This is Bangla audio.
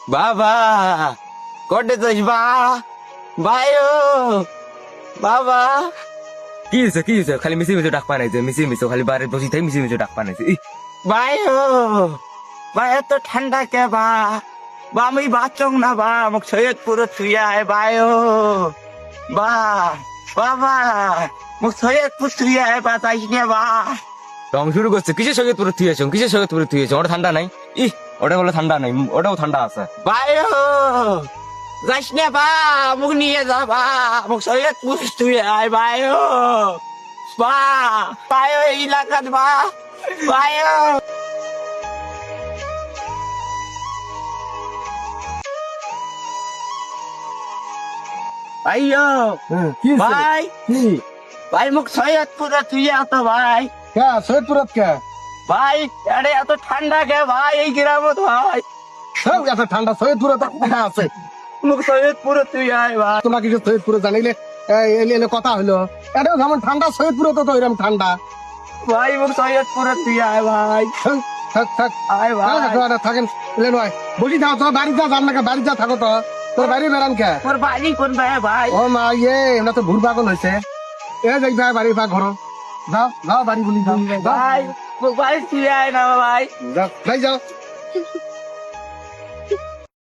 বাবা কোটে যাস বা ভাই ও বাবা কি হয়েছে খালি মিশি মিশি ডাক পানাইছে মিশি মিশি খালি বাড়ি বসে থাকি মিশি মিশি ডাক পানাইছে ভাই ও ভাই এত ঠান্ডা কে বা আমি বাঁচং না বা মোক সৈয়দপুর থুইয়া আয় ভাই ও বা বাবা মোক সৈয়দপুর থুইয়া আয় বা যাইস নে বা রং শুরু করছে কিসের সঙ্গে পুরো থুয়েছ কিসের সঙ্গে পুরো থুয়েছ ওটা ঠান্ডা নাই ওটা বলে ঠান্ডা নাই ওটাও ঠান্ডা আছে ভাই ও যাইস নে বা মোক নিয়ে যা বা মোক সৈয়দপুর থুইয়া আয় ভাই ও বা ভাই ও এই এলাকাত বা ভাই ও ভাইও কি ভাই ভাই মোক সৈয়দপুরে তুই এত ভাই সৈয়দপুরত কে ভাই আরে এত ঠান্ডা কে ভাই এই গ্রামত ভাই সব এত ঠান্ডা সৈয়দপুরত আছে মোক সৈয়দপুরে তুই আয় ভাই তোমার কিছু সৈয়দপুরে জানিলে এলে কথা হলো এটাও যেমন ঠান্ডা সৈয়দপুরে তো এরকম ঠান্ডা ভাই মোক সৈয়দপুরে তুই আয় ভাই থাক থাক আয় ভাই থাকেন এলে নয় বসি থাও তো বাড়ি যা যান না বাড়ি যা থাকো তো তোর বাইরে বেড়ান কে তোর বাড়ি কোন ভাই ভাই ও মা এমনা তো ভুল পাগল হয়েছে এ যাই ভাই বাড়ি পা ঘর যাও যাও বাড়ি বলি যাও ভাই মোক বাড়ি তুই আয় না ভাই যাও যাই যাও